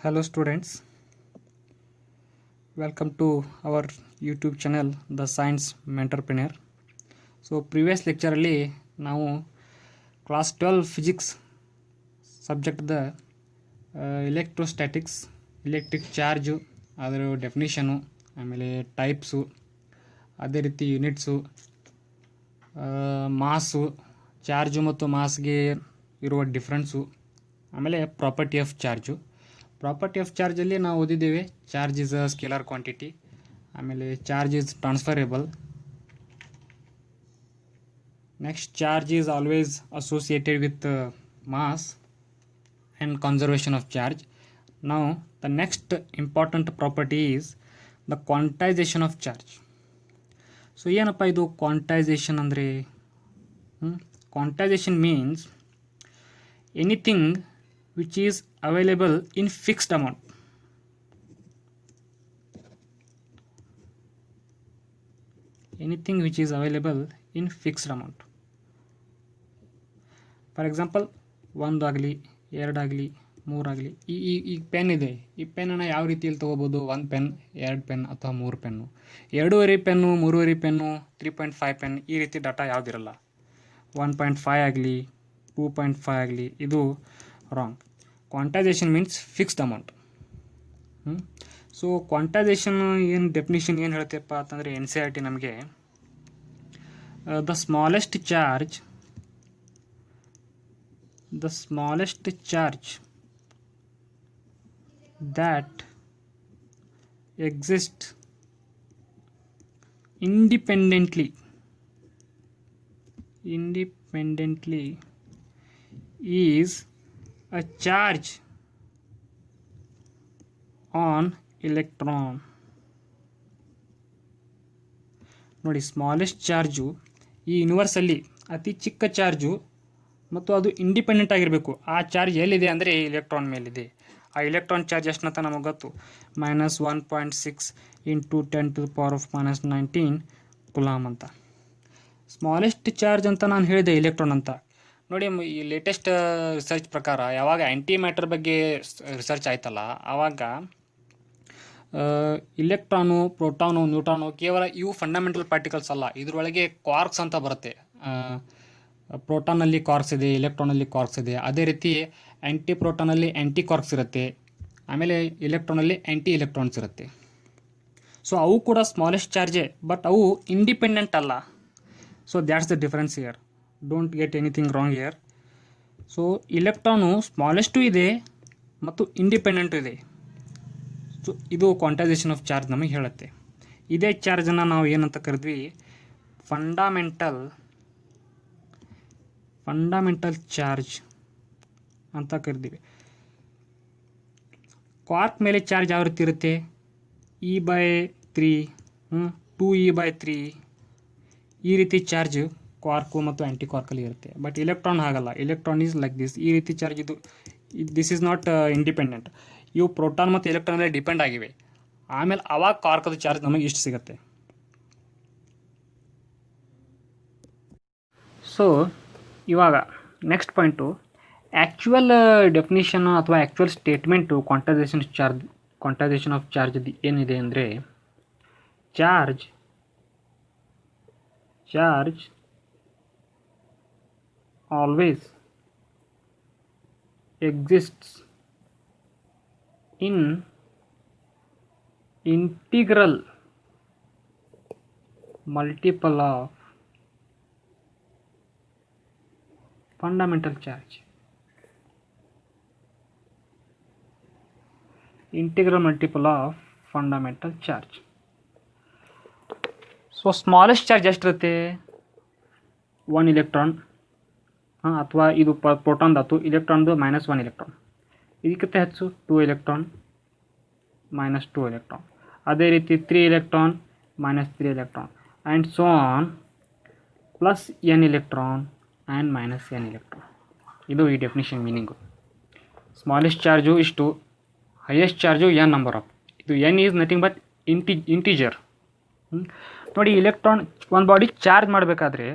Hello students, welcome to our YouTube channel The Science Mentorpreneur. So previous lecture ಅಲ್ಲಿ ನಾವು class 12 physics ಸಬ್ಜೆಕ್ಟ್ದ electrostatics electric charge ಅದರ definition ಆಮೇಲೆ types ಅದೇ ರೀತಿ ಯೂನಿಟ್ಸು ಮಾಸು ಚಾರ್ಜು ಮತ್ತು ಮಾಸ್ಗೆ ಇರುವ ಡಿಫ್ರೆನ್ಸು ಆಮೇಲೆ ಪ್ರಾಪರ್ಟಿ ಆಫ್ ಚಾರ್ಜಲ್ಲಿ ನಾವು ಓದಿದ್ದೇವೆ charge is a scalar quantity, ಆಮೇಲೆ charge is transferable, next charge is always associated with mass and conservation of charge. ನಾವು the next important property is the quantisation of charge. So ಏನಪ್ಪ ಇದು quantization ಅಂದರೆ? Quantization means anything which is available in fixed amount. Anything which is available in fixed amount. For example, 1 ಆಗಲಿ 2 ಆಗಲಿ 3 ಆಗಲಿ ಈ pen ಇದೆ. ಈ ಪೆನ್ನನ್ನು ಯಾವ ರೀತಿಯಲ್ಲಿ ತೊಗೋಬೋದು? 1 ಪೆನ್, 2 ಪೆನ್ ಅಥವಾ 3 ಪೆನ್ನು, 2.5 ಪೆನ್ನು, 3.5 ಪೆನ್ನು, 3.5 ಪೆನ್, ಈ ರೀತಿ ಡಾಟಾ ಯಾವುದಿರಲ್ಲ. 1.5 ಆಗಲಿ 2.5 ಆಗಲಿ ಇದು wrong. Quantisation means fixed amount. So quantisation ಏನು ಡೆಫಿನಿಷನ್ ಏನು ಹೇಳ್ತೇಪ್ಪ ಅಂತಂದರೆ NCERT ನಮಗೆ the smallest charge that exist independently is a charge on electron. ನೋಡಿ, ಸ್ಮಾಲೆಸ್ಟ್ ಚಾರ್ಜು ಈ ಯೂನಿವರ್ಸಲ್ಲಿ ಅತಿ ಚಿಕ್ಕ ಚಾರ್ಜು ಮತ್ತು ಅದು ಇಂಡಿಪೆಂಡೆಂಟ್ ಆಗಿರಬೇಕು. ಆ ಚಾರ್ಜ್ ಎಲ್ಲಿದೆ ಅಂದರೆ ಇಲೆಕ್ಟ್ರಾನ್ ಮೇಲಿದೆ. ಆ ಇಲೆಕ್ಟ್ರಾನ್ ಚಾರ್ಜ್ ಎಷ್ಟಂತ ನಮಗೆ ಗೊತ್ತು, -1.6 × 10⁻⁻19 ಕುಲಾಮ್ ಅಂತ. ಸ್ಮಾಲೆಸ್ಟ್ ಚಾರ್ಜ್ ಅಂತ ನಾನು ಹೇಳಿದೆ ಇಲೆಕ್ಟ್ರಾನ್ ಅಂತ. ನೋಡಿ, ಈ ಲೇಟೆಸ್ಟ್ ರಿಸರ್ಚ್ ಪ್ರಕಾರ ಯಾವಾಗ ಆ್ಯಂಟಿ ಮ್ಯಾಟರ್ ಬಗ್ಗೆ ರಿಸರ್ಚ್ ಆಯ್ತಲ್ಲ, ಆವಾಗ ಇಲೆಕ್ಟ್ರಾನು, ಪ್ರೋಟಾನು, ನ್ಯೂಟ್ರಾನು ಕೇವಲ ಇವು ಫಂಡಮೆಂಟಲ್ ಪಾರ್ಟಿಕಲ್ಸ್ ಅಲ್ಲ, ಇದರೊಳಗೆ ಕ್ವಾರ್ಕ್ಸ್ ಅಂತ ಬರುತ್ತೆ. ಪ್ರೋಟಾನಲ್ಲಿ ಕ್ವಾರ್ಕ್ಸ್ ಇದೆ, ಇಲೆಕ್ಟ್ರಾನಲ್ಲಿ ಕ್ವಾರ್ಕ್ಸ್ ಇದೆ. ಅದೇ ರೀತಿ ಆ್ಯಂಟಿ ಪ್ರೋಟಾನಲ್ಲಿ ಆ್ಯಂಟಿ ಕ್ವಾರ್ಕ್ಸ್ ಇರುತ್ತೆ, ಆಮೇಲೆ ಇಲೆಕ್ಟ್ರಾನಲ್ಲಿ ಆ್ಯಂಟಿ ಇಲೆಕ್ಟ್ರಾನ್ಸ್ ಇರುತ್ತೆ. ಸೊ ಅವು ಕೂಡ ಸ್ಮಾಲೆಸ್ಟ್ ಚಾರ್ಜೇ, ಬಟ್ ಅವು ಇಂಡಿಪೆಂಡೆಂಟ್ ಅಲ್ಲ. So that's the difference here. Don't get anything wrong here. So electron smallest ಇದೆ ಮತ್ತು ಇಂಡಿಪೆಂಡೆಂಟು ಇದೆ. ಸೊ ಇದು ಕ್ವಾಂಟೈಸೇಷನ್ ಆಫ್ ಚಾರ್ಜ್ ನಮಗೆ ಹೇಳುತ್ತೆ. ಇದೇ ಚಾರ್ಜನ್ನು ನಾವು ಏನಂತ ಕರೆದ್ವಿ? ಫಂಡಮೆಂಟಲ್ ಚಾರ್ಜ್ ಅಂತ ಕರೆದ್ವಿ. ಕ್ವಾರ್ಕ್ ಮೇಲೆ ಚಾರ್ಜ್ ಯಾವ ರೀತಿ ಇರುತ್ತೆ? E/3, 2E/3 ಈ ರೀತಿ ಚಾರ್ಜ್ ಕ್ವಾರ್ಕು ಮತ್ತು ಆ್ಯಂಟಿ ಕ್ವಾರ್ಕಲ್ಲಿ ಇರುತ್ತೆ. ಬಟ್ ಇಲೆಕ್ಟ್ರಾನ್ ಹಾಗಲ್ಲ. ಇಲೆಕ್ಟ್ರಾನ್ ಈಸ್ ಲೈಕ್ ದಿಸ್, ಈ ರೀತಿ charge. This is not independent. ಇವು ಪ್ರೋಟಾನ್ ಮತ್ತು ಎಲೆಕ್ಟ್ರಾನ್ ಮೇಲೆ ಡಿಪೆಂಡ್ ಆಗಿವೆ. ಆಮೇಲೆ ಅವಾಗ ಕ್ವಾರ್ಕದ ಚಾರ್ಜ್ ನಮಗೆ ಇಷ್ಟು ಸಿಗುತ್ತೆ. ಸೊ ಇವಾಗ ನೆಕ್ಸ್ಟ್ ಪಾಯಿಂಟು, ಆ್ಯಕ್ಚುಯಲ್ ಡೆಫಿನಿಷನ್ ಅಥವಾ actual statement quantisation of charge ಏನಿದೆ ಅಂದರೆ, charge always exists in integral multiple of fundamental charge. Integral multiple of fundamental charge. So smallest charge ಎಷ್ಟಿರುತ್ತೆ? 1 ಇಲೆಕ್ಟ್ರಾನ್, ಅಥವಾ ಇದು ಪ್ರೋಟಾನ್ ಧಾತು, ಇಲೆಕ್ಟ್ರಾನ್ದು -1 ಎಲೆಕ್ಟ್ರಾನ್. ಇದಕ್ಕಿಂತ ಹೆಚ್ಚು 2 ಎಲೆಕ್ಟ್ರಾನ್, -2 ಎಲೆಕ್ಟ್ರಾನ್. ಅದೇ ರೀತಿ 3 electron, -3 electron, and so on, +n electron and -n electron. ಇದು ಈ ಡೆಫಿನಿಷನ್ ಮೀನಿಂಗು. ಸ್ಮಾಲೆಸ್ಟ್ ಚಾರ್ಜು ಇಷ್ಟು, highest charge n number of. ಇದು n is nothing but integer. ನೋಡಿ, ಇಲೆಕ್ಟ್ರಾನ್ ಒಂದು ಬಾಡಿ ಚಾರ್ಜ್ ಮಾಡಬೇಕಾದ್ರೆ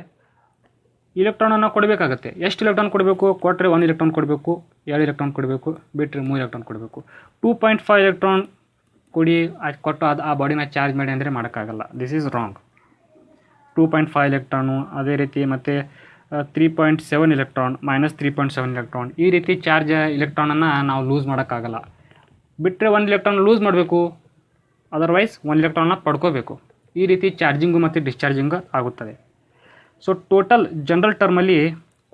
ಇಲೆಕ್ಟ್ರಾನನ್ನು ಕೊಡಬೇಕಾಗತ್ತೆ. ಎಷ್ಟು ಎಲೆಕ್ಟ್ರಾನ್ ಕೊಡಬೇಕು? ಕೊಟ್ಟರೆ 1 ಎಲೆಕ್ಟ್ರಾನ್ ಕೊಡಬೇಕು, 2 ಎಲೆಕ್ಟ್ರಾನ್ ಕೊಡಬೇಕು, ಬಿಟ್ಟರೆ 3 ಎಲೆಕ್ಟ್ರಾನ್ ಕೊಡಬೇಕು. 2.5 ಎಲೆಕ್ಟ್ರಾನ್ ಕೊಡಿ ಕೊಟ್ಟು ಆ ಬಾಡಿನ ಚಾರ್ಜ್ ಮಾಡಿ ಅಂದರೆ ಮಾಡೋಕ್ಕಾಗಲ್ಲ. This is wrong. 2.5 ಎಲೆಕ್ಟ್ರಾನು, ಅದೇ ರೀತಿ ಮತ್ತು 3.7 ಎಲೆಕ್ಟ್ರಾನ್, -3.7 ಎಲೆಕ್ಟ್ರಾನ್, ಈ ರೀತಿ ಚಾರ್ಜ್ ಇಲೆಕ್ಟ್ರಾನನ್ನು ನಾವು ಲೂಸ್ ಮಾಡೋಕ್ಕಾಗಲ್ಲ. ಬಿಟ್ಟರೆ 1 ಎಲೆಕ್ಟ್ರಾನ್ ಲೂಸ್ ಮಾಡಬೇಕು, ಅದರ್ವೈಸ್ 1 ಎಲೆಕ್ಟ್ರಾನ್ನ ಪಡ್ಕೋಬೇಕು. ಈ ರೀತಿ ಚಾರ್ಜಿಂಗು ಮತ್ತು ಡಿಸ್ಚಾರ್ಜಿಂಗ್ ಆಗುತ್ತದೆ. ಸೊ ಟೋಟಲ್ ಜನರಲ್ ಟರ್ಮಲ್ಲಿ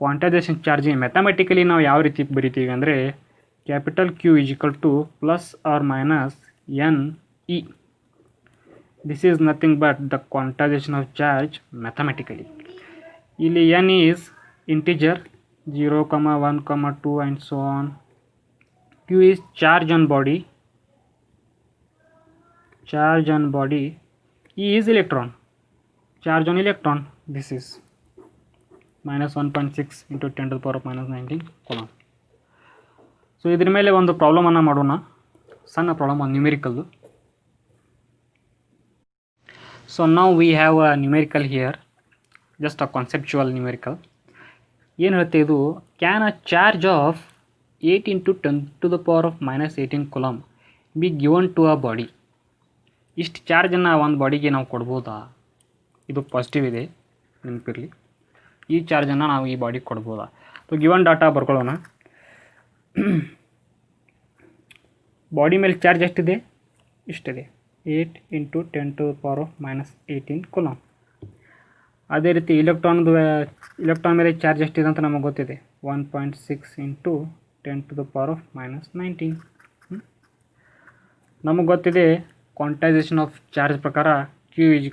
ಕ್ವಾಂಟೈಸೇಷನ್ ಚಾರ್ಜಿಂಗ್ ಮ್ಯಾಥಮೆಟಿಕಲಿ ನಾವು ಯಾವ ರೀತಿ ಬರಿತೀವಿ ಅಂದರೆ capital Q ± NE. This is nothing but the quantisation of charge mathematically. ಇಲ್ಲಿ N is integer 0, 1, 2 and so on. Q is charge on body. E is electron, charge on electron. This is -1.6 into 10 to the power of -19 coulomb. So ಇದ್ರ ಮೇಲೆ ಒಂದು ಪ್ರಾಬ್ಲಮನ್ನು ಮಾಡೋಣ, ಸಣ್ಣ problem, ಒಂದು ನ್ಯೂಮೆರಿಕಲ್ದು. So ನಾವು we have a numerical here, just a conceptual numerical. ಏನು ಹೇಳುತ್ತೆ ಇದು? Can a charge of 8 into 10 to the power of -18 coulomb be given to a body. ಇಷ್ಟು ಚಾರ್ಜನ್ನು ಒಂದು ಬಾಡಿಗೆ ನಾವು ಕೊಡ್ಬೋದಾ? ಇದು ಪಾಸಿಟಿವ್ ಇದೆ, ನೆನಪಿರಲಿ. ಈ ಚಾರ್ಜನ್ನು ನಾವು ಈ ಬಾಡಿಗೆ ಕೊಡ್ಬೋದಾ? ಸೊ ಗಿವನ್ ಡಾಟಾ ಬರ್ಕೊಳ್ಳೋಣ. ಬಾಡಿ ಮೇಲೆ ಚಾರ್ಜ್ ಎಷ್ಟಿದೆ? ಇಷ್ಟಿದೆ, 8 into 10 to the power of -18 coulomb. ಅದೇ ರೀತಿ ಇಲೆಕ್ಟ್ರಾನ್ ಮೇಲೆ ಚಾರ್ಜ್ ಎಷ್ಟಿದೆ ಅಂತ ನಮಗೆ ಗೊತ್ತಿದೆ, 1.6 into 10 to the power of -19. ನಮಗೆ ಗೊತ್ತಿದೆ ಕ್ವಾಂಟೈಸೇಷನ್ ಆಫ್ ಚಾರ್ಜ್ ಪ್ರಕಾರ Q =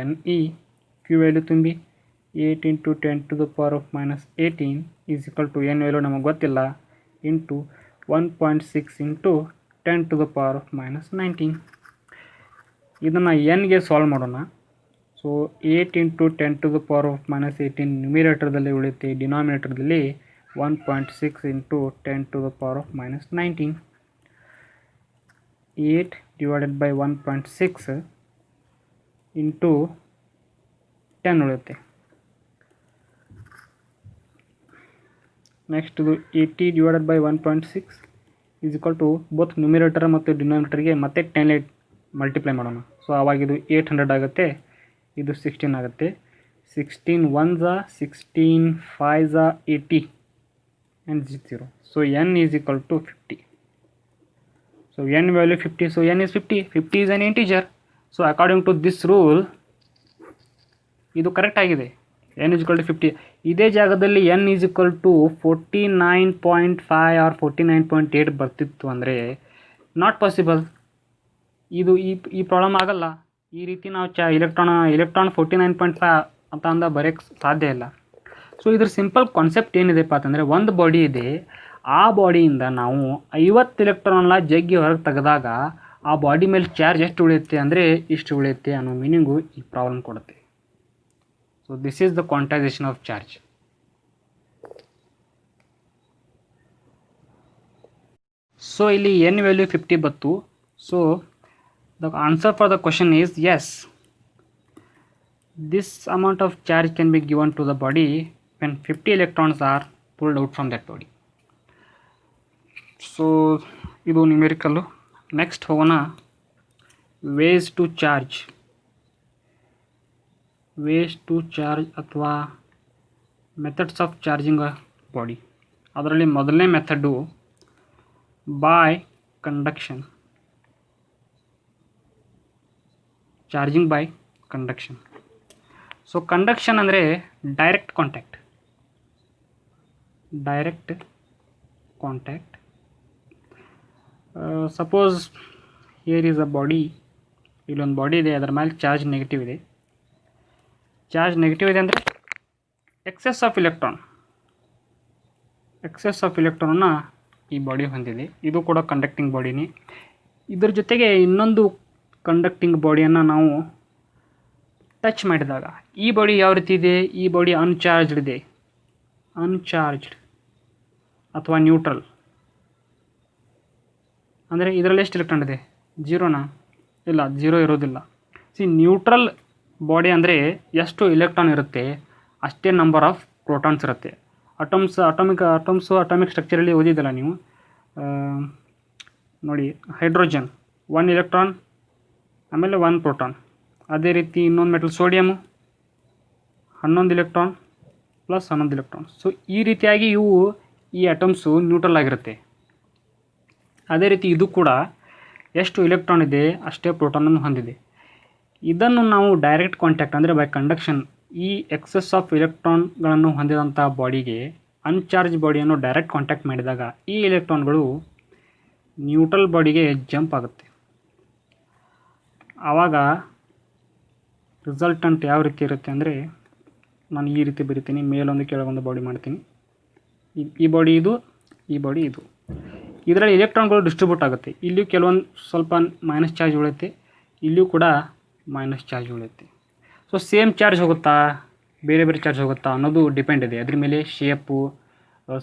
NE. Q ವ್ಯಾಲ್ಯೂ ತುಂಬಿ 8 into 10 to the power of -18 = N value ನಮಗೆ ಗೊತ್ತಿಲ್ಲ, into 1.6 into 10 to the power of -19. ಇದನ್ನು Nಗೆ ಸಾಲ್ವ್ ಮಾಡೋಣ. So 8 into 10 to the power of -18 ನ್ಯೂಮಿರೇಟರ್ದಲ್ಲಿ ಉಳಿಯುತ್ತೆ, ಡಿನಾಮಿನೇಟರ್ದಲ್ಲಿ 1.6 into 10 to the power of -19. 8 divided by 1.6 into 10 ಉಳಿಯುತ್ತೆ. Next ಇದು 80 divided by 1.6 = both numerator ಮತ್ತು ಡಿನಾಮಿನೇಟರ್ಗೆ ಮತ್ತೆ 10 multiply ಮಾಡೋಣ. ಸೊ ಆವಾಗ ಇದು 800 ಆಗುತ್ತೆ, ಇದು 16 ಆಗುತ್ತೆ. 16 1s 16 5s 80 and 0. So N = 50. So N value 50, so N is 50. 50 is an integer. So according to this rule, ಇದು ಕರೆಕ್ಟ್ ಆಗಿದೆ. N = 50. ಇದೇ ಜಾಗದಲ್ಲಿ N = 49.5 or 49.8 ಬರ್ತಿತ್ತು ಅಂದರೆ ನಾಟ್ ಪಾಸಿಬಲ್. ಇದು ಈ ಪ್ರಾಬ್ಲಮ್ ಆಗಲ್ಲ. ಈ ರೀತಿ ನಾವು ಇಲೆಕ್ಟ್ರಾನ್ 49.5 ಅಂತ ಅಂದ ಬರೆಯೋಕ್ಕೆ ಸಾಧ್ಯ ಇಲ್ಲ. ಸೊ ಇದ್ರ ಸಿಂಪಲ್ ಕಾನ್ಸೆಪ್ಟ್ ಏನಿದೆಪ್ಪ ಅಂತಂದರೆ, ಒಂದು ಬಾಡಿ ಇದೆ, ಆ ಬಾಡಿಯಿಂದ ನಾವು 50 ಎಲೆಕ್ಟ್ರಾನ್ನ ಜಗ್ಗಿ ಹೊರಗೆ ತೆಗೆದಾಗ ಆ ಬಾಡಿ ಮೇಲೆ ಚಾರ್ಜ್ ಎಷ್ಟು ಉಳಿಯುತ್ತೆ ಅಂದರೆ ಇಷ್ಟು ಉಳಿಯುತ್ತೆ ಅನ್ನೋ ಮೀನಿಂಗು ಈ ಪ್ರಾಬ್ಲಮ್ ಕೊಡುತ್ತೆ. So this is the quantisation of charge. So ಇಲ್ಲಿ N ವ್ಯಾಲ್ಯೂ 50 ಬಂತು. So the answer for the question is yes, this amount of charge can be given to the body when 50 electrons are pulled out from that body. So ಇದು numerical. Next ಹೋಗೋಣ ways to charge. ಅಥವಾ methods of charging a body. ಅದರಲ್ಲಿ ಮೊದಲನೇ method by conduction, charging by conduction. So conduction ಅಂದರೆ direct contact. Suppose here is a body, ಇಲ್ಲೊಂದು body ಇದೆ, ಅದರ ಮೇಲೆ ಚಾರ್ಜ್ ನೆಗೆಟಿವ್ ಇದೆ ಅಂದರೆ ಎಕ್ಸೆಸ್ ಆಫ್ ಇಲೆಕ್ಟ್ರಾನ್ನ ಈ ಬಾಡಿ ಹೊಂದಿದೆ. ಇದು ಕೂಡ ಕಂಡಕ್ಟಿಂಗ್ ಬಾಡಿನೇ. ಇದರ ಜೊತೆಗೆ ಇನ್ನೊಂದು ಕಂಡಕ್ಟಿಂಗ್ ಬಾಡಿಯನ್ನು ನಾವು ಟಚ್ ಮಾಡಿದಾಗ ಈ ಬಾಡಿ ಯಾವ ರೀತಿ ಇದೆ? ಈ ಬಾಡಿ ಅನ್ಚಾರ್ಜ್ಡ್ ಇದೆ, ಅಥವಾ ನ್ಯೂಟ್ರಲ್. ಅಂದರೆ ಇದರಲ್ಲಿ ಎಷ್ಟು ಎಲೆಕ್ಟ್ರಾನ್ ಇದೆ? 0ನಾ? ಇಲ್ಲ, 0 ಇರೋದಿಲ್ಲ. ನ್ಯೂಟ್ರಲ್ ಬಾಡಿ ಅಂದರೆ ಎಷ್ಟು ಎಲೆಕ್ಟ್ರಾನ್ ಇರುತ್ತೆ ಅಷ್ಟೇ ನಂಬರ್ ಆಫ್ ಪ್ರೋಟಾನ್ಸ್ ಇರುತ್ತೆ. ಅಟಾಮಿಕ್ ಸ್ಟ್ರಕ್ಚರಲ್ಲಿ ಓದಿದ್ದಲ್ಲ ನೀವು, ನೋಡಿ ಹೈಡ್ರೋಜನ್ 1 ಎಲೆಕ್ಟ್ರಾನ್ ಆಮೇಲೆ 1 ಪ್ರೋಟಾನ್. ಅದೇ ರೀತಿ ಇನ್ನೊಂದು metal ಸೋಡಿಯಮು 11 electron plus 11 electron. So ಈ ರೀತಿಯಾಗಿ ಈ ಅಟಮ್ಸು ನ್ಯೂಟ್ರಲ್ ಆಗಿರುತ್ತೆ. ಅದೇ ರೀತಿ ಇದು ಕೂಡ ಎಷ್ಟು ಎಲೆಕ್ಟ್ರಾನ್ ಇದೆ ಅಷ್ಟೇ ಪ್ರೋಟಾನನ್ನು ಹೊಂದಿದೆ. ಇದನ್ನು ನಾವು ಡೈರೆಕ್ಟ್ ಕಾಂಟ್ಯಾಕ್ಟ್ ಅಂದರೆ ಬೈ ಕಂಡಕ್ಷನ್, ಈ ಎಕ್ಸೆಸ್ ಆಫ್ ಎಲೆಕ್ಟ್ರಾನ್ಗಳನ್ನು ಹೊಂದಿದಂಥ ಬಾಡಿಗೆ ಅನ್ಚಾರ್ಜ್ ಬಾಡಿಯನ್ನು ಡೈರೆಕ್ಟ್ ಕಾಂಟ್ಯಾಕ್ಟ್ ಮಾಡಿದಾಗ ಈ ಎಲೆಕ್ಟ್ರಾನ್ಗಳು ನ್ಯೂಟ್ರಲ್ ಬಾಡಿಗೆ ಜಂಪ್ ಆಗುತ್ತೆ. ಆವಾಗ ರಿಸಲ್ಟಂಟ್ ಯಾವ ರೀತಿ ಇರುತ್ತೆ ಅಂದರೆ, ನಾನು ಈ ರೀತಿ ಬರಿತೀನಿ, ಮೇಲೊಂದು ಕೆಳಗೊಂದು ಬಾಡಿ ಮಾಡ್ತೀನಿ. ಈ ಬಾಡಿ ಇದು, ಈ ಬಾಡಿ ಇದು. ಇದರಲ್ಲಿ ಎಲೆಕ್ಟ್ರಾನ್ಗಳು ಡಿಸ್ಟ್ರಿಬ್ಯೂಟ್ ಆಗುತ್ತೆ. ಇಲ್ಲಿಯೂ ಕೆಲವೊಂದು ಸ್ವಲ್ಪ ಮೈನಸ್ ಚಾರ್ಜ್ ಉಳಿಯುತ್ತೆ, ಇಲ್ಲಿಯೂ ಕೂಡ ಮೈನಸ್ ಚಾರ್ಜ್ ಉಳಿಯುತ್ತೆ. ಸೊ ಸೇಮ್ ಚಾರ್ಜ್ ಹೋಗುತ್ತಾ ಬೇರೆ ಬೇರೆ ಚಾರ್ಜ್ ಹೋಗುತ್ತಾ ಅನ್ನೋದು ಡಿಪೆಂಡ್ ಇದೆ. ಅದ್ರ ಮೇಲೆ ಶೇಪು,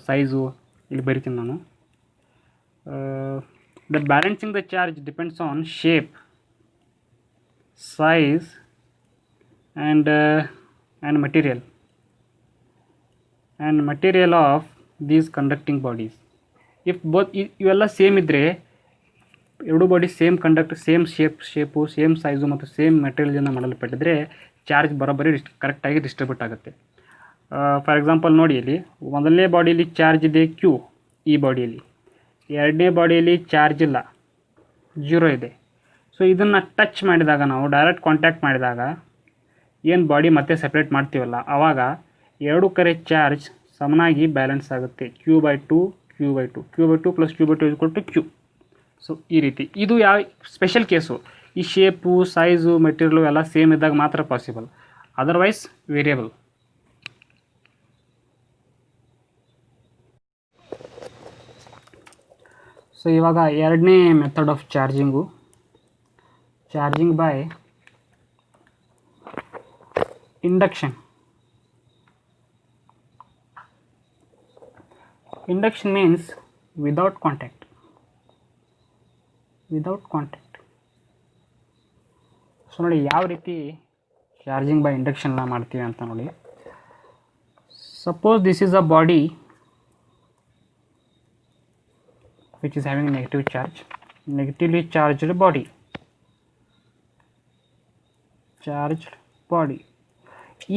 ಸೈಜು ಇಲ್ಲಿ ಬರಿತೀನಿ ನಾನು. The balancing the charge depends on shape, size and material of these conducting bodies. If both ಇವೆಲ್ಲ ಸೇಮ್ ಇದ್ದರೆ, ಎರಡು body same conduct, same shape, same size ಮತ್ತು ಸೇಮ್ ಮೆಟೀರಿಯಲಿಂದ ಮಾಡಲ್ಪಟ್ಟಿದ್ರೆ ಚಾರ್ಜ್ ಬರೋಬ್ಬರಿ ಕರೆಕ್ಟಾಗಿ ಡಿಸ್ಟ್ರಿಬ್ಯೂಟ್ ಆಗುತ್ತೆ. ಫಾರ್ ಎಕ್ಸಾಂಪಲ್ ನೋಡಿ, ಇಲ್ಲಿ ಮೊದಲನೇ ಬಾಡಿಯಲ್ಲಿ ಚಾರ್ಜ್ ಇದೆ Q, ಈ ಬಾಡಿಯಲ್ಲಿ. ಎರಡನೇ ಬಾಡಿಯಲ್ಲಿ ಚಾರ್ಜ್ ಇಲ್ಲ, 0 ಇದೆ. ಸೊ ಇದನ್ನು ಟಚ್ ಮಾಡಿದಾಗ, ನಾವು ಡೈರೆಕ್ಟ್ ಕಾಂಟ್ಯಾಕ್ಟ್ ಮಾಡಿದಾಗ ಏನು ಬಾಡಿ ಮತ್ತೆ ಸಪ್ರೇಟ್ ಮಾಡ್ತೀವಲ್ಲ, ಆವಾಗ ಎರಡು ಕಡೆ ಚಾರ್ಜ್ ಸಮನಾಗಿ ಬ್ಯಾಲೆನ್ಸ್ ಆಗುತ್ತೆ. Q/2 plus Q/2 = Q. So ಈ ರೀತಿ ಇದು ಯಾವ ಸ್ಪೆಷಲ್ ಕೇಸು, ಈ ಶೇಪು, ಸೈಜು, ಮೆಟೀರಿಯಲು ಎಲ್ಲ ಸೇಮ್ ಇದ್ದಾಗ ಮಾತ್ರ ಪಾಸಿಬಲ್, ಅದರ್ವೈಸ್ ವೇರಿಯಬಲ್. ಸೊ ಇವಾಗ ಎರಡನೇ method of charging by induction. Induction means without contact. So ನೋಡಿ ಯಾವ ರೀತಿ ಚಾರ್ಜಿಂಗ್ ಬೈ ಇಂಡಕ್ಷನ್ನ ಮಾಡ್ತೀವಿ ಅಂತ ನೋಡಿ. Suppose this is a body which is having negatively charged body.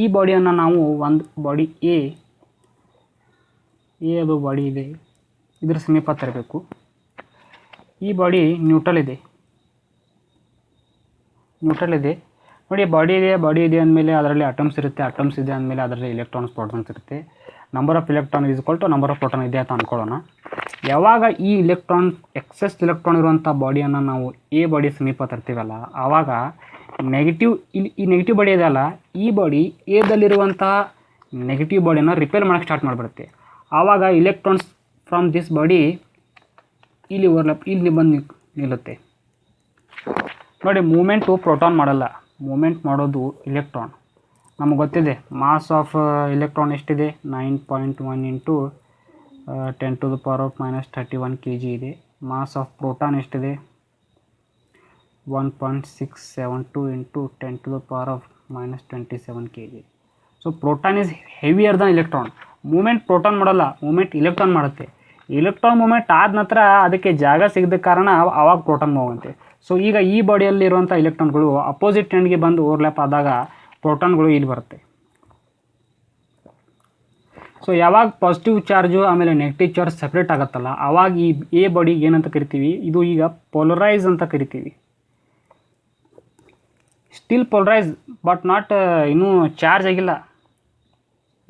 ಈ ಬಾಡಿಯನ್ನು ನಾವು ಒಂದು ಬಾಡಿ ಎ ಅದು ಬಾಡಿ ಇದೆ, ಇದರ ಸಮೀಪ ತರಬೇಕು. ಈ ಬಾಡಿ ನ್ಯೂಟ್ರಲ್ ಇದೆ. ನೋಡಿ, ಬಾಡಿ ಇದೆ ಅಂದಮೇಲೆ ಅದರಲ್ಲಿ ಅಟಮ್ಸ್ ಇರುತ್ತೆ, ಅಟಮ್ಸ್ ಇದೆ ಅಂದಮೇಲೆ ಅದರಲ್ಲಿ ಎಲೆಕ್ಟ್ರಾನ್ಸ್, ಪ್ರೋಟಾನ್ಸ್ ಇರುತ್ತೆ. Number of electron = number of proton ಇದೆ ಅಂತ ಅಂದ್ಕೊಳ್ಳೋಣ. ಯಾವಾಗ ಈ ಎಕ್ಸೆಸ್ ಎಲೆಕ್ಟ್ರಾನ್ ಇರುವಂಥ ಬಾಡಿಯನ್ನು ನಾವು ಎ ಬಾಡಿ ಸಮೀಪ ತರ್ತೀವಲ್ಲ, ಆವಾಗ ಈ ನೆಗೆಟಿವ್ ಬಾಡಿ ಇದೆಯಲ್ಲ, ಈ ಬಾಡಿ ಎದಲ್ಲಿರುವಂಥ ನೆಗೆಟಿವ್ ಬಾಡಿಯನ್ನು ರಿಪೆಲ್ ಮಾಡೋಕ್ಕೆ ಸ್ಟಾರ್ಟ್ ಮಾಡಿಬಿಡುತ್ತೆ. ಆವಾಗ ಇಲೆಕ್ಟ್ರಾನ್ಸ್ ಫ್ರಮ್ ದಿಸ್ ಬಾಡಿ ಇಲ್ಲಿ ಬಂದು ನಿಲ್ಲುತ್ತೆ. ನೋಡಿ, ಮೂಮೆಂಟು ಪ್ರೋಟಾನ್ ಮಾಡಲ್ಲ, ಮೂಮೆಂಟ್ ಮಾಡೋದು ಇಲೆಕ್ಟ್ರಾನ್. ನಮಗೆ ಗೊತ್ತಿದೆ ಮಾಸ್ ಆಫ್ ಎಲೆಕ್ಟ್ರಾನ್ ಎಷ್ಟಿದೆ, 9.1 × 10⁻³ kg ಇದೆ. ಮಾಸ್ ಆಫ್ ಪ್ರೋಟಾನ್ ಎಷ್ಟಿದೆ, 1.672 × 10⁻27 kg. So proton is heavier than electron. Moment proton ಮಾಡಲ್ಲ, ಮೂಮೆಂಟ್ ಇಲೆಕ್ಟ್ರಾನ್ ಮಾಡುತ್ತೆ. ಎಲೆಕ್ಟ್ರಾನ್ ಮೂಮೆಂಟ್ ಆದ ನಂತರ ಅದಕ್ಕೆ ಜಾಗ ಸಿಗದ ಕಾರಣ ಆವಾಗ ಪ್ರೋಟಾನ್ ಮೂವ್ ಆಗುತ್ತೆ. ಸೊ ಈಗ ಈ ಬಾಡಿಯಲ್ಲಿರುವಂಥ ಎಲೆಕ್ಟ್ರಾನ್ಗಳು ಅಪೋಸಿಟ್ ಎಂಡ್ಗೆ ಬಂದು ಓವರ್ಲ್ಯಾಪ್ ಆದಾಗ ಪ್ರೋಟಾನ್ಗಳು ಇಲ್ಲಿ ಬರುತ್ತೆ. ಸೊ ಯಾವಾಗ ಪಾಸಿಟಿವ್ ಚಾರ್ಜು ಆಮೇಲೆ ನೆಗೆಟಿವ್ ಚಾರ್ಜ್ ಸಪ್ರೇಟ್ ಆಗುತ್ತಲ್ಲ, ಆವಾಗ ಈ ಎ ಬಾಡಿಗೆ ಏನಂತ ಕರಿತೀವಿ, ಇದು ಈಗ ಪೋಲರೈಸ್ ಅಂತ ಕರಿತೀವಿ. ಸ್ಟಿಲ್ ಪೋಲರೈಸ್ ಬಟ್ ನಾಟ್, ಇನ್ನೂ ಚಾರ್ಜ್ ಆಗಿಲ್ಲ.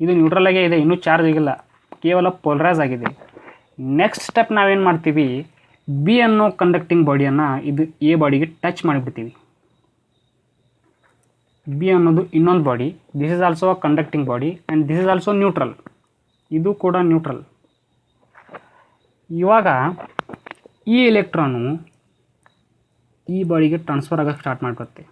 ಇದು ನ್ಯೂಟ್ರಲ್ ಆಗೇ ಇದೆ, ಇನ್ನೂ ಚಾರ್ಜ್ ಆಗಿಲ್ಲ, ಕೇವಲ ಪೋಲರೈಸ್ ಆಗಿದೆ. ನೆಕ್ಸ್ಟ್ ಸ್ಟೆಪ್ ನಾವೇನು ಮಾಡ್ತೀವಿ, ಬಿ ಅನ್ನೋ ಕಂಡಕ್ಟಿಂಗ್ ಬಾಡಿಯನ್ನು ಇದು ಎ ಬಾಡಿಗೆ ಟಚ್ ಮಾಡಿಬಿಡ್ತೀವಿ. ಬಿ ಅನ್ನೋದು ಇನ್ನೊಂದು body, this is also a conducting body and this is also neutral, ಇದು ಕೂಡ ನ್ಯೂಟ್ರಲ್. ಇವಾಗ ಈ ಎಲೆಕ್ಟ್ರಾನು ಈ ಬಾಡಿಗೆ ಟ್ರಾನ್ಸ್ಫರ್ ಆಗೋಕ್ಕೆ ಸ್ಟಾರ್ಟ್ ಮಾಡಿಬಿಡುತ್ತೆ.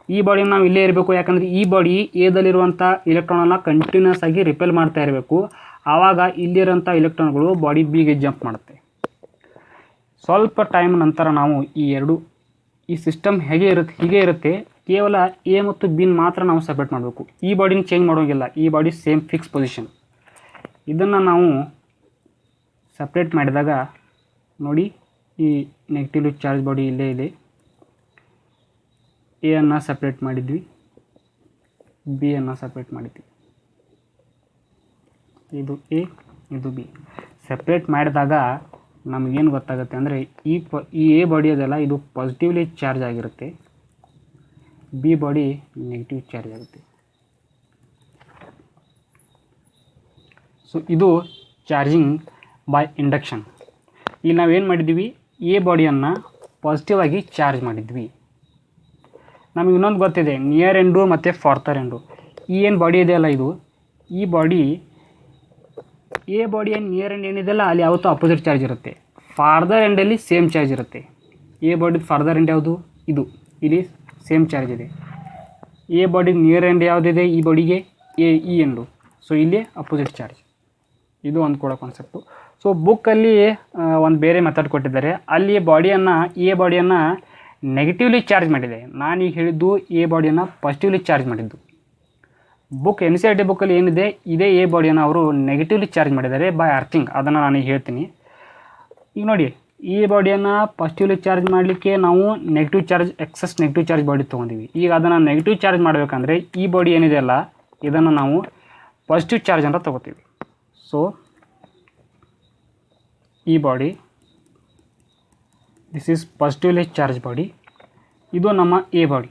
ಈ ಬಾಡಿಯನ್ನು ನಾವು ಇಲ್ಲೇ ಇರಬೇಕು, ಯಾಕಂದರೆ ಈ ಬಾಡಿ ಎದಲ್ಲಿರುವಂಥ ಎಲೆಕ್ಟ್ರಾನನ್ನು ಕಂಟಿನ್ಯೂಸ್ ಆಗಿ ರಿಪೆಲ್ ಮಾಡ್ತಾ ಇರಬೇಕು. ಆವಾಗ ಇಲ್ಲಿರೋಂಥ ಎಲೆಕ್ಟ್ರಾನ್ಗಳು ಬಾಡಿ ಬಿಗೆ ಜಂಪ್ ಮಾಡುತ್ತೆ. ಸ್ವಲ್ಪ ಟೈಮ್ ನಂತರ ನಾವು ಈ ಸಿಸ್ಟಮ್ ಹೀಗೆ ಇರುತ್ತೆ, ಕೇವಲ ಎ ಮತ್ತು ಬಿನ್ ಮಾತ್ರ ನಾವು ಸಪ್ರೇಟ್ ಮಾಡಬೇಕು. ಈ ಬಾಡಿನ ಚೇಂಜ್ ಮಾಡೋಂಗಿಲ್ಲ, ಈ ಬಾಡಿ ಸೇಮ್ ಫಿಕ್ಸ್ ಪೊಸಿಷನ್. ಇದನ್ನು ನಾವು ಸಪ್ರೇಟ್ ಮಾಡಿದಾಗ ನೋಡಿ, ಈ ನೆಗೆಟಿವ್ಲಿ ಚಾರ್ಜ್ ಬಾಡಿ ಇಲ್ಲೇ ಇದೆ. ಎ ಅನ್ನು ಸಪ್ರೇಟ್ ಮಾಡಿದ್ವಿ, ಬಿ ಅನ್ನು ಸಪ್ರೇಟ್ ಮಾಡಿದ್ವಿ. ಇದು ಎ, ಇದು ಬಿ. ಸಪ್ರೇಟ್ ಮಾಡಿದಾಗ ನಮಗೇನು ಗೊತ್ತಾಗುತ್ತೆ ಅಂದರೆ ಈ ಎ ಬಾಡಿ ಅದಲ್ಲ, ಇದು ಪಾಸಿಟಿವ್ಲಿ ಚಾರ್ಜ್ ಆಗಿರುತ್ತೆ, ಬಿ ಬಾಡಿ ನೆಗೆಟಿವ್ ಚಾರ್ಜ್ ಆಗುತ್ತೆ. ಸೊ ಇದು ಚಾರ್ಜಿಂಗ್ ಬೈ ಇಂಡಕ್ಷನ್. ಇಲ್ಲಿ ನಾವೇನು ಮಾಡಿದ್ವಿ, ಎ ಬಾಡಿಯನ್ನು ಪಾಸಿಟಿವ್ ಆಗಿ ಚಾರ್ಜ್ ಮಾಡಿದ್ವಿ. ನಮಗೆ ಇನ್ನೊಂದು ಗೊತ್ತಿದೆ, ನಿಯರ್ ಎಂಡು ಮತ್ತು ಫಾರ್ತರ್ ಎಂಡು. ಈ ಏನು ಬಾಡಿ ಇದೆಯಲ್ಲ, ಇದು ಈ ಬಾಡಿ ಎ ಬಾಡಿ ಏನು ನಿಯರ್ ಎಂಡ್ ಏನಿದೆಯಲ್ಲ ಅಲ್ಲಿ ಯಾವತ್ತೂ ಅಪೋಸಿಟ್ ಚಾರ್ಜ್ ಇರುತ್ತೆ. ಫಾರ್ದರ್ ಎಂಡಲ್ಲಿ ಸೇಮ್ ಚಾರ್ಜ್ ಇರುತ್ತೆ. ಎ ಬಾಡಿದು ಫಾರ್ದರ್ ಎಂಡ್ ಯಾವುದು, ಇದು, ಇಲ್ಲಿ ಸೇಮ್ ಚಾರ್ಜ್ ಇದೆ. ಎ ಬಾಡಿ ನಿಯರ್ ಎಂಡ್ ಯಾವುದಿದೆ, ಈ ಬಾಡಿಗೆ ಈ ಎಂಡು, ಸೊ ಇಲ್ಲಿ ಅಪೋಸಿಟ್ ಚಾರ್ಜ್. ಇದು ಒಂದು ಕೂಡ ಕಾನ್ಸೆಪ್ಟು. ಸೊ ಬುಕ್ಕಲ್ಲಿ ಒಂದು ಬೇರೆ ಮೆಥಡ್ ಕೊಟ್ಟಿದ್ದಾರೆ. ಅಲ್ಲಿ ಎ ಬಾಡಿಯನ್ನು ನೆಗೆಟಿವ್ಲಿ ಚಾರ್ಜ್ ಮಾಡಿದೆ. ನಾನೀಗ ಹೇಳಿದ್ದು ಎ ಬಾಡಿಯನ್ನು ಪಾಸಿಟಿವ್ಲಿ ಚಾರ್ಜ್ ಮಾಡಿದ್ದು. ಬುಕ್ NCERT ಬುಕ್ಕಲ್ಲಿ ಏನಿದೆ, ಇದೇ ಎ ಬಾಡಿಯನ್ನು ಅವರು ನೆಗೆಟಿವ್ಲಿ ಚಾರ್ಜ್ ಮಾಡಿದ್ದಾರೆ ಬೈ ಅರ್ಥಿಂಗ್. ಅದನ್ನು ನಾನೀಗ ಹೇಳ್ತೀನಿ. ಈಗ ನೋಡಿ, ಈ ಬಾಡಿಯನ್ನು ಪಾಸಿಟಿವ್ಲಿ ಚಾರ್ಜ್ ಮಾಡಲಿಕ್ಕೆ ನಾವು ಎಕ್ಸಸ್ ನೆಗೆಟಿವ್ ಚಾರ್ಜ್ ಬಾಡಿ ತೊಗೊಂಡಿವಿ. ಈಗ ಅದನ್ನು ನೆಗೆಟಿವ್ ಚಾರ್ಜ್ ಮಾಡಬೇಕಂದ್ರೆ ಈ ಬಾಡಿ ಏನಿದೆಯಲ್ಲ, ಇದನ್ನು ನಾವು ಪಾಸಿಟಿವ್ ಚಾರ್ಜ್ ಅಂತ ತೊಗೋತೀವಿ. ಸೊ ಈ body, this is positively charge body. ಇದು ನಮ್ಮ ಎ ಬಾಡಿ.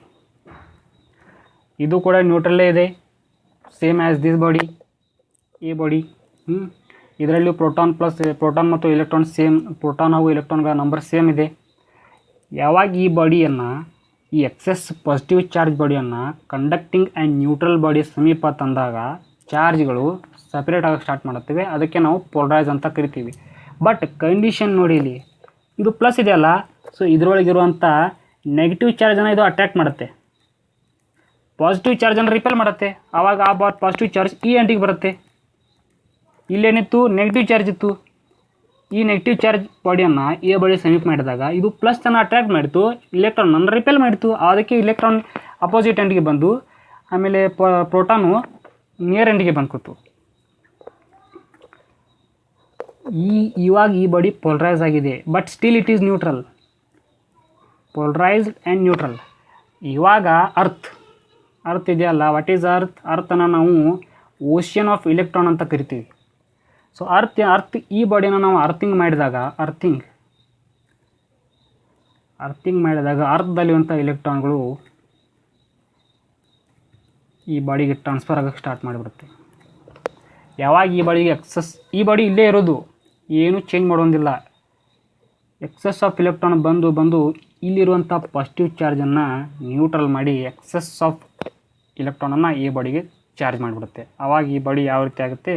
ಇದು ಕೂಡ ನ್ಯೂಟ್ರಲ್ಲೇ ಇದೆ, same as this body, A body. ಇದರಲ್ಲೂ ಪ್ರೋಟಾನ್ ಮತ್ತು ಎಲೆಕ್ಟ್ರಾನ್ ಸೇಮ್, ಪ್ರೋಟಾನ್ ಹಾಗೂ ಎಲೆಕ್ಟ್ರಾನ್ಗಳ ನಂಬರ್ ಸೇಮ್ ಇದೆ. ಯಾವಾಗ ಈ ಬಾಡಿಯನ್ನು, ಈ ಎಕ್ಸೆಸ್ ಪಾಸಿಟಿವ್ ಚಾರ್ಜ್ ಬಾಡಿಯನ್ನು ಕಂಡಕ್ಟಿಂಗ್ ಆ್ಯಂಡ್ ನ್ಯೂಟ್ರಲ್ ಬಾಡಿ ಸಮೀಪ ತಂದಾಗ ಚಾರ್ಜ್ಗಳು ಸಪ್ರೇಟ್ ಆಗೋಕ್ಕೆ ಸ್ಟಾರ್ಟ್ ಮಾಡುತ್ತವೆ. ಅದಕ್ಕೆ ನಾವು ಪೋಲರೈಸ್ ಅಂತ ಕರಿತೀವಿ. ಬಟ್ ಕಂಡೀಷನ್ ನೋಡಿ, ಇಲ್ಲಿ ಇದು ಪ್ಲಸ್ ಇದೆಯಲ್ಲ, ಸೊ ಇದರೊಳಗಿರುವಂಥ ನೆಗೆಟಿವ್ ಚಾರ್ಜನ್ನು ಇದು ಅಟ್ರಾಕ್ಟ್ ಮಾಡುತ್ತೆ, ಪಾಸಿಟಿವ್ ಚಾರ್ಜನ್ನು ರಿಪೆಲ್ ಮಾಡುತ್ತೆ. ಆವಾಗ ಆ ಪಾಸಿಟಿವ್ ಚಾರ್ಜ್ ಈ ಎಂಡಿಗೆ ಬರುತ್ತೆ. ಇಲ್ಲೇನಿತ್ತು, ನೆಗೆಟಿವ್ ಚಾರ್ಜ್ ಇತ್ತು. ಈ ನೆಗೆಟಿವ್ ಚಾರ್ಜ್ ಬಾಡಿಯನ್ನು ಎ ಬಾಡಿ ಸಮೀಪ ಮಾಡಿದಾಗ ಇದು ಪ್ಲಸ್ಸನ್ನು ಅಟ್ರಾಕ್ಟ್ ಮಾಡಿತು, ಇಲೆಕ್ಟ್ರಾನನ್ನು ರಿಪೆಲ್ ಮಾಡಿತು. ಅದಕ್ಕೆ ಇಲೆಕ್ಟ್ರಾನ್ ಅಪೋಸಿಟ್ ಎಂಡಿಗೆ ಬಂದು, ಆಮೇಲೆ ಪ್ರೋಟಾನು ನಿಯರ್ ಎಂಡಿಗೆ ಬಂದು ಕೂತು. ಇವಾಗ ಈ ಬಾಡಿ ಪೋಲರೈಸ್ ಆಗಿದೆ, but still it is neutral, polarised and neutral. ಇವಾಗ ಅರ್ತ್ ಇದೆಯಲ್ಲ, ವಾಟ್ ಈಸ್ ಅರ್ಥನ್ನು ನಾವು ಓಷಿಯನ್ ಆಫ್ ಇಲೆಕ್ಟ್ರಾನ್ ಅಂತ ಕರಿತೀವಿ. ಸೊ ಅರ್ತ್ ಈ ಬಾಡಿನ ನಾವು ಅರ್ಥಿಂಗ್ ಮಾಡಿದಾಗ ಅರ್ಥದಲ್ಲಿರುವಂಥ ಇಲೆಕ್ಟ್ರಾನ್ಗಳು ಈ ಬಾಡಿಗೆ ಟ್ರಾನ್ಸ್ಫರ್ ಆಗೋಕ್ಕೆ ಸ್ಟಾರ್ಟ್ ಮಾಡಿಬಿಡುತ್ತೆ. ಯಾವಾಗ ಈ ಬಾಡಿಗೆ ಈ ಬಾಡಿ ಇಲ್ಲೇ ಇರೋದು, ಏನೂ ಚೇಂಜ್ ಮಾಡೋದಿಲ್ಲ. ಎಕ್ಸಸ್ ಆಫ್ ಇಲೆಕ್ಟ್ರಾನ್ ಬಂದು ಇಲ್ಲಿರುವಂಥ ಪಾಸಿಟಿವ್ ಚಾರ್ಜನ್ನು ನ್ಯೂಟ್ರಲ್ ಮಾಡಿ ಎಕ್ಸಸ್ ಆಫ್ ಇಲೆಕ್ಟ್ರಾನನ್ನು ಈ ಬಾಡಿಗೆ ಚಾರ್ಜ್ ಮಾಡಿಬಿಡುತ್ತೆ. ಆವಾಗ ಈ ಬಾಡಿ ಯಾವ ರೀತಿ ಆಗುತ್ತೆ,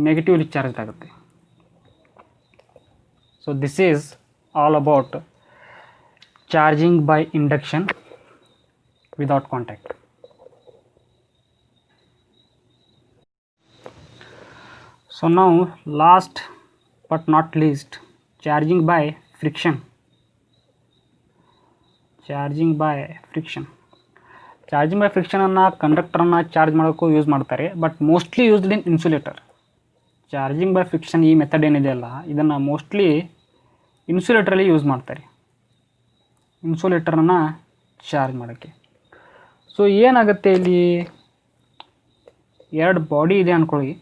ನೆಗೆಟಿವ್ಲಿ ಚಾರ್ಜ್ ಆಗುತ್ತೆ. So this is all about charging by induction without contact. So now last but not least, charging by friction. Charging by ಫ್ರಿಕ್ಷನನ್ನು ಕಂಡಕ್ಟರನ್ನು ಚಾರ್ಜ್ ಮಾಡೋಕ್ಕೂ ಯೂಸ್ ಮಾಡ್ತಾರೆ, but mostly used in insulator. Charging by friction ಈ method ಏನಿದೆಯಲ್ಲ, ಇದನ್ನು mostly ಇನ್ಸುಲೇಟರಲ್ಲಿ use ಮಾಡ್ತಾರೆ, ಇನ್ಸುಲೇಟರನ್ನು charge ಮಾಡೋಕ್ಕೆ. So ಏನಾಗುತ್ತೆ, ಇಲ್ಲಿ ಎರಡು ಬಾಡಿ ಇದೆ ಅಂದ್ಕೊಳ್ಳಿ.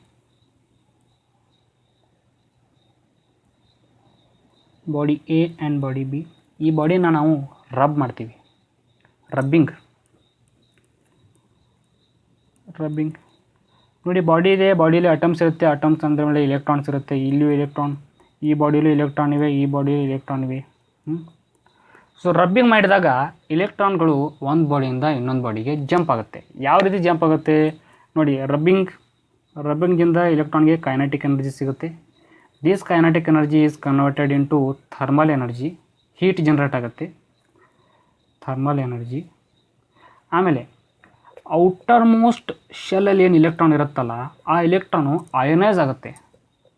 Body A and body B. ಈ ಬಾಡಿನ ನಾವು ರಬ್ ಮಾಡ್ತೀವಿ, ರಬ್ಬಿಂಗ್ ನೋಡಿ. ಬಾಡಿ ಇದೆ, ಬಾಡಿಯಲ್ಲಿ ಅಟಮ್ಸ್ ಇರುತ್ತೆ, ಅಟಮ್ಸ್ ಅಂದರೆ ಮೇಲೆ ಇಲೆಕ್ಟ್ರಾನ್ಸ್ ಇರುತ್ತೆ. ಇಲ್ಲಿಯೂ ಇಲೆಕ್ಟ್ರಾನ್, ಈ ಬಾಡಿಯಲ್ಲೂ ಇಲೆಕ್ಟ್ರಾನ್ ಇವೆ, ಈ ಬಾಡಿಯಲ್ಲೂ ಇಲೆಕ್ಟ್ರಾನ್ ಇವೆ. ಸೊ ರಬ್ಬಿಂಗ್ ಮಾಡಿದಾಗ ಇಲೆಕ್ಟ್ರಾನ್ಗಳು ಒಂದು ಬಾಡಿಯಿಂದ ಇನ್ನೊಂದು ಬಾಡಿಗೆ ಜಂಪ್ ಆಗುತ್ತೆ. ಯಾವ ರೀತಿ ಜಂಪ್ ಆಗುತ್ತೆ ನೋಡಿ, ರಬ್ಬಿಂಗಿಂದ ಇಲೆಕ್ಟ್ರಾನ್ಗೆ ಕೈನೆಟಿಕ್ ಎನರ್ಜಿ ಸಿಗುತ್ತೆ. This kinetic energy is converted into thermal energy, heat generate ಆಗುತ್ತೆ, ಥರ್ಮಲ್ ಎನರ್ಜಿ. ಆಮೇಲೆ ಔಟರ್ ಮೋಸ್ಟ್ ಶೆಲ್ಲಲ್ಲಿ ಏನು ಇಲೆಕ್ಟ್ರಾನ್ ಇರುತ್ತಲ್ಲ, ಆ ಇಲೆಕ್ಟ್ರಾನು ಅಯೋನೈಸ್ ಆಗುತ್ತೆ.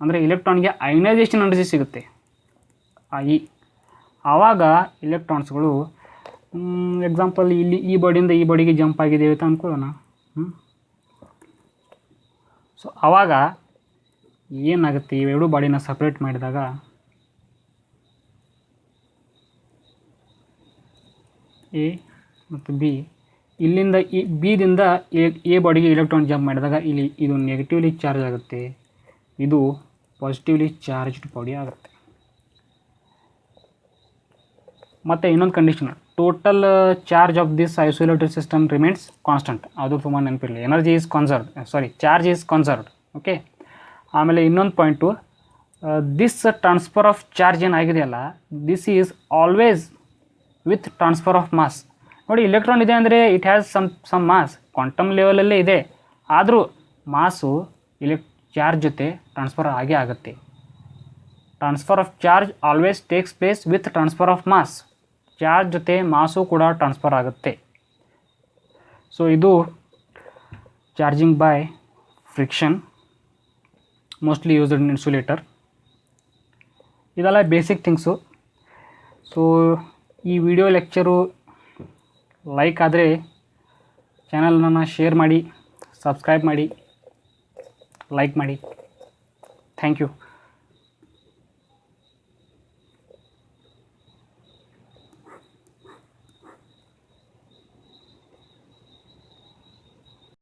ಅಂದರೆ ಇಲೆಕ್ಟ್ರಾನ್ಗೆ ಅಯನೈಸೇಷನ್ ಎನರ್ಜಿ ಸಿಗುತ್ತೆ I ಆವಾಗ ಇಲೆಕ್ಟ್ರಾನ್ಸ್ಗಳು ಎಕ್ಸಾಂಪಲ್ ಇಲ್ಲಿ ಈ ಬಾಡಿಯಿಂದ ಈ ಬಾಡಿಗೆ ಜಂಪ್ ಆಗಿದೆ ಅಂತ ಅಂದ್ಕೊಳ್ಳೋಣ. ಸೊ ಆವಾಗ ಏನಾಗುತ್ತೆ, ಇವೆರಡು ಬಾಡಿನ ಸಪ್ರೇಟ್ ಮಾಡಿದಾಗ ಎ ಮತ್ತು ಬಿ, ಇಲ್ಲಿಂದ ಈ ಬಿದಿಂದ ಎ ಬಾಡಿಗೆ ಇಲೆಕ್ಟ್ರಾನ್ ಜಂಪ್ ಮಾಡಿದಾಗ ಇಲ್ಲಿ ಇದು ನೆಗೆಟಿವ್ಲಿ ಚಾರ್ಜ್ ಆಗುತ್ತೆ, ಇದು ಪಾಸಿಟಿವ್ಲಿ ಚಾರ್ಜ್ಡ್ ಬಾಡಿ ಆಗುತ್ತೆ. ಮತ್ತು ಇನ್ನೊಂದು condition, total charge of this isolated system remains constant. ಅದು ತುಂಬ ನೆನಪಿರಲಿ, energy is conserved, charge is conserved. Okay. ಆಮೇಲೆ ಇನ್ನೊಂದು point, this transfer of charge ಏನಾಗಿದೆಯಲ್ಲ, this is always with transfer of mass. ನೋಡಿ, ಇಲೆಕ್ಟ್ರಾನ್ ಇದೆ ಅಂದರೆ it has some mass, quantum ಲೆವೆಲಲ್ಲೇ ಇದೆ, ಆದರೂ ಮಾಸು ಚಾರ್ಜ್ ಜೊತೆ ಟ್ರಾನ್ಸ್ಫರ್ ಆಗೇ ಆಗುತ್ತೆ. Transfer of charge always takes place with transfer of mass. Charge ಜೊತೆ ಮಾಸು ಕೂಡ ಟ್ರಾನ್ಸ್ಫರ್ ಆಗುತ್ತೆ. ಸೊ ಇದು charging by friction, mostly used in insulator. ಇದೆಲ್ಲ ಬೇಸಿಕ್ ಥಿಂಗ್ಸು. ಸೊ ಈ ವಿಡಿಯೋ ಲೆಕ್ಚರು ಲೈಕ್ ಆದರೆ ಚಾನಲ್ನ ಶೇರ್ ಮಾಡಿ, ಸಬ್ಸ್ಕ್ರೈಬ್ ಮಾಡಿ, ಲೈಕ್ ಮಾಡಿ. Thank you.